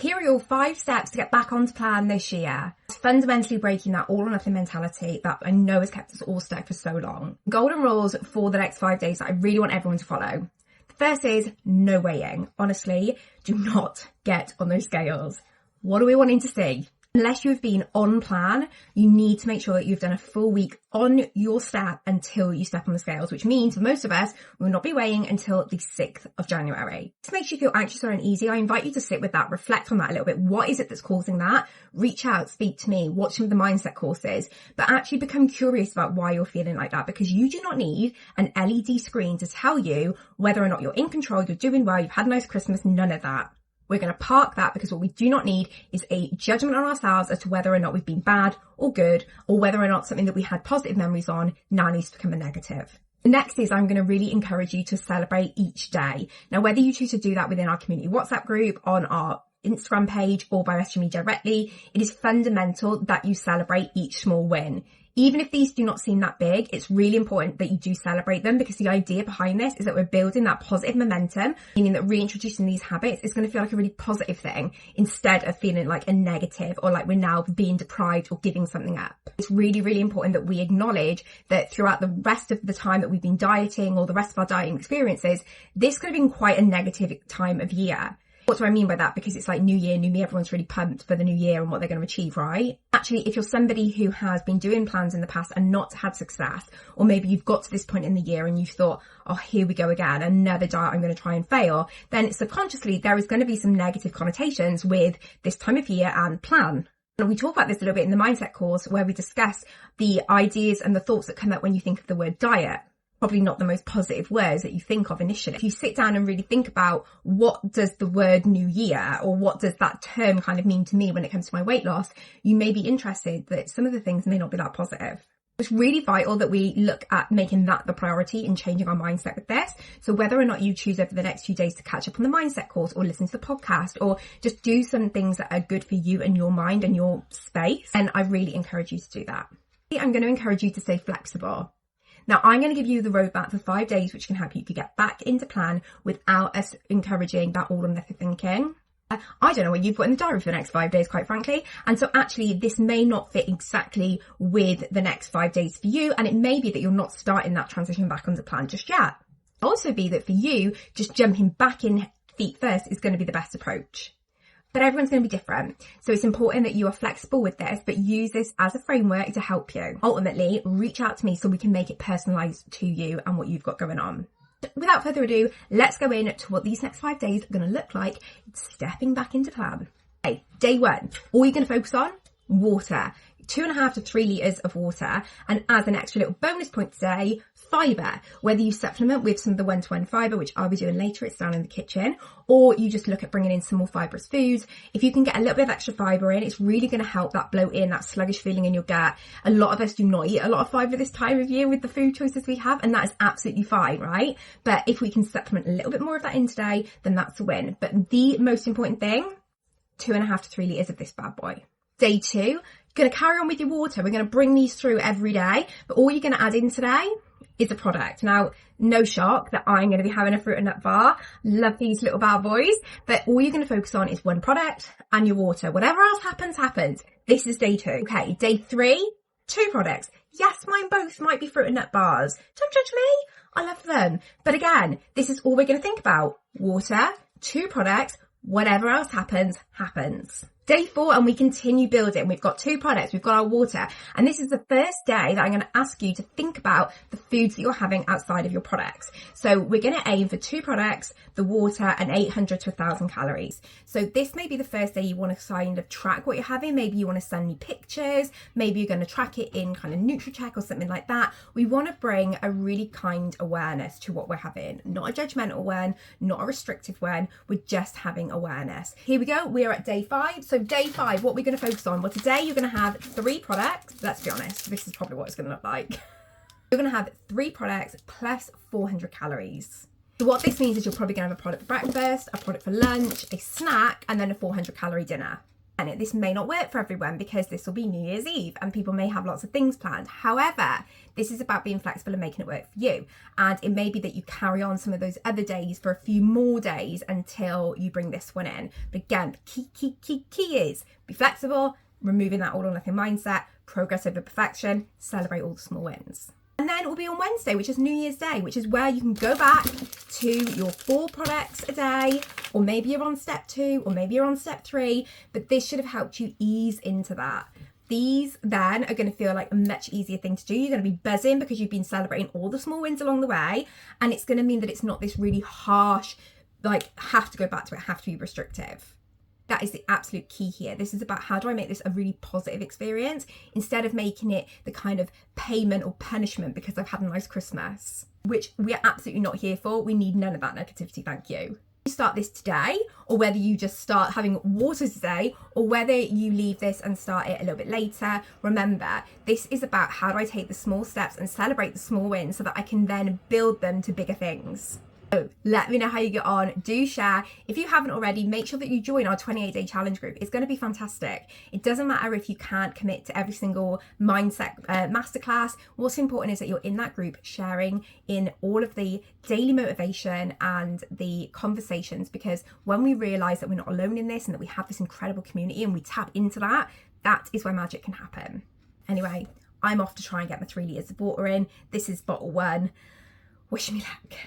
Here are your 5 steps to get back onto plan this year. It's fundamentally breaking that all or nothing mentality that I know has kept us all stuck for so long. Golden rules for the next 5 days that I really want everyone to follow. The first is no weighing. Honestly, do not get on those scales. What are we wanting to see? Unless you've been on plan, you need to make sure that you've done a full week on your step until you step on the scales, which means for most of us, we will not be weighing until the 6th of January. This makes you feel anxious or uneasy. I invite you to sit with that, reflect on that a little bit. What is it that's causing that? Reach out, speak to me, watch some of the mindset courses, but actually become curious about why you're feeling like that, because you do not need an LED screen to tell you whether or not you're in control, you're doing well, you've had a nice Christmas, none of that. We're going to park that, because what we do not need is a judgment on ourselves as to whether or not we've been bad or good, or whether or not something that we had positive memories on now needs to become a negative. The next is I'm going to really encourage you to celebrate each day. Now, whether you choose to do that within our community WhatsApp group, on our Instagram page, or by messaging me directly, it is fundamental that you celebrate each small win. Even if these do not seem that big, it's really important that you do celebrate them, because the idea behind this is that we're building that positive momentum, meaning that reintroducing these habits is going to feel like a really positive thing instead of feeling like a negative or like we're now being deprived or giving something up. It's really, really important that we acknowledge that throughout the rest of the time that we've been dieting or the rest of our dieting experiences, this could have been quite a negative time of year. What do I mean by that? Because it's like new year, new me, everyone's really pumped for the new year and what they're going to achieve, right? Actually, if you're somebody who has been doing plans in the past and not had success, or maybe you've got to this point in the year and you thought, oh, here we go again, another diet I'm going to try and fail, then subconsciously there is going to be some negative connotations with this time of year and plan. And we talk about this a little bit in the mindset course, where we discuss the ideas and the thoughts that come up when you think of the word diet. Probably not the most positive words that you think of initially. If you sit down and really think about what does the word new year, or what does that term kind of mean to me when it comes to my weight loss, you may be interested that some of the things may not be that positive. It's really vital that we look at making that the priority and changing our mindset with this. So whether or not you choose over the next few days to catch up on the mindset course, or listen to the podcast, or just do some things that are good for you and your mind and your space, and I really encourage you to do that. I'm going to encourage you to stay flexible. Now, I'm going to give you the roadmap for 5 days, which can help you to get back into plan without us encouraging that all or nothing thinking. I don't know what you've got in the diary for the next 5 days, quite frankly. And so actually, this may not fit exactly with the next 5 days for you. And it may be that you're not starting that transition back onto plan just yet. It'll also be that for you, just jumping back in feet first is going to be the best approach. But everyone's going to be different. So it's important that you are flexible with this, but use this as a framework to help you. Ultimately, reach out to me so we can make it personalised to you and what you've got going on. Without further ado, let's go into what these next 5 days are going to look like stepping back into plan. Okay, day 1, all you're going to focus on, water. 2.5 to 3 litres of water, and as an extra little bonus point today, fibre. Whether you supplement with some of the one-to-one fibre, which I'll be doing later, it's down in the kitchen, or you just look at bringing in some more fibrous foods. If you can get a little bit of extra fibre in, it's really going to help that bloating, that sluggish feeling in your gut. A lot of us do not eat a lot of fibre this time of year with the food choices we have, and that is absolutely fine, right? But if we can supplement a little bit more of that in today, then that's a win. But the most important thing, 2.5 to 3 litres of this bad boy. Day 2, going to carry on with your water. We're going to bring these through every day, but all you're going to add in today is a product. Now, no shock that I'm going to be having a fruit and nut bar. Love these little bad boys, but all you're going to focus on is one product and your water. Whatever else happens, happens. This is day 2. Okay, day 3, 2 products. Yes, mine both might be fruit and nut bars. Don't judge me. I love them. But again, this is all we're going to think about. Water, 2 products, whatever else happens, happens. Day 4, and we continue building. We've got 2 products, we've got our water, and this is the first day that I'm going to ask you to think about the foods that you're having outside of your products. So we're going to aim for 2 products, the water, and 800 to 1,000 calories. So this may be the first day you want to kind of track what you're having. Maybe you want to send me pictures. Maybe you're going to track it in kind of NutriCheck or something like that. We want to bring a really kind awareness to what we're having. Not a judgmental one, not a restrictive one. We're just having awareness. Here we go. We are at day 5. So day 5, what we're going to focus on? Well, today you're going to have 3 products. Let's be honest, this is probably what it's going to look like. You're going to have 3 products plus 400 calories. So what this means is you're probably going to have a product for breakfast, a product for lunch, a snack, and then a 400 calorie dinner. And this may not work for everyone because this will be New Year's Eve and people may have lots of things planned. However, this is about being flexible and making it work for you. And it may be that you carry on some of those other days for a few more days until you bring this one in. But again, the key is be flexible, removing that all or nothing mindset, progress over perfection, celebrate all the small wins. And then it will be on Wednesday, which is New Year's Day, which is where you can go back to your 4 products a day, or maybe you're on step 2, or maybe you're on step 3, but this should have helped you ease into that. These then are going to feel like a much easier thing to do. You're going to be buzzing because you've been celebrating all the small wins along the way, and it's going to mean that it's not this really harsh, like have to go back to it, have to be restrictive. That is the absolute key here. This is about how do I make this a really positive experience instead of making it the kind of payment or punishment because I've had a nice Christmas, which we are absolutely not here for. We need none of that negativity, thank you. You start this today, or whether you just start having water today, or whether you leave this and start it a little bit later, remember, this is about how do I take the small steps and celebrate the small wins so that I can then build them to bigger things. So let me know how you get on. Do share. If you haven't already, make sure that you join our 28-day challenge group. It's going to be fantastic. It doesn't matter if you can't commit to every single mindset masterclass. What's important is that you're in that group sharing in all of the daily motivation and the conversations, because when we realize that we're not alone in this and that we have this incredible community and we tap into that, that is where magic can happen. Anyway, I'm off to try and get my 3 litres of water in. This is bottle 1. Wish me luck.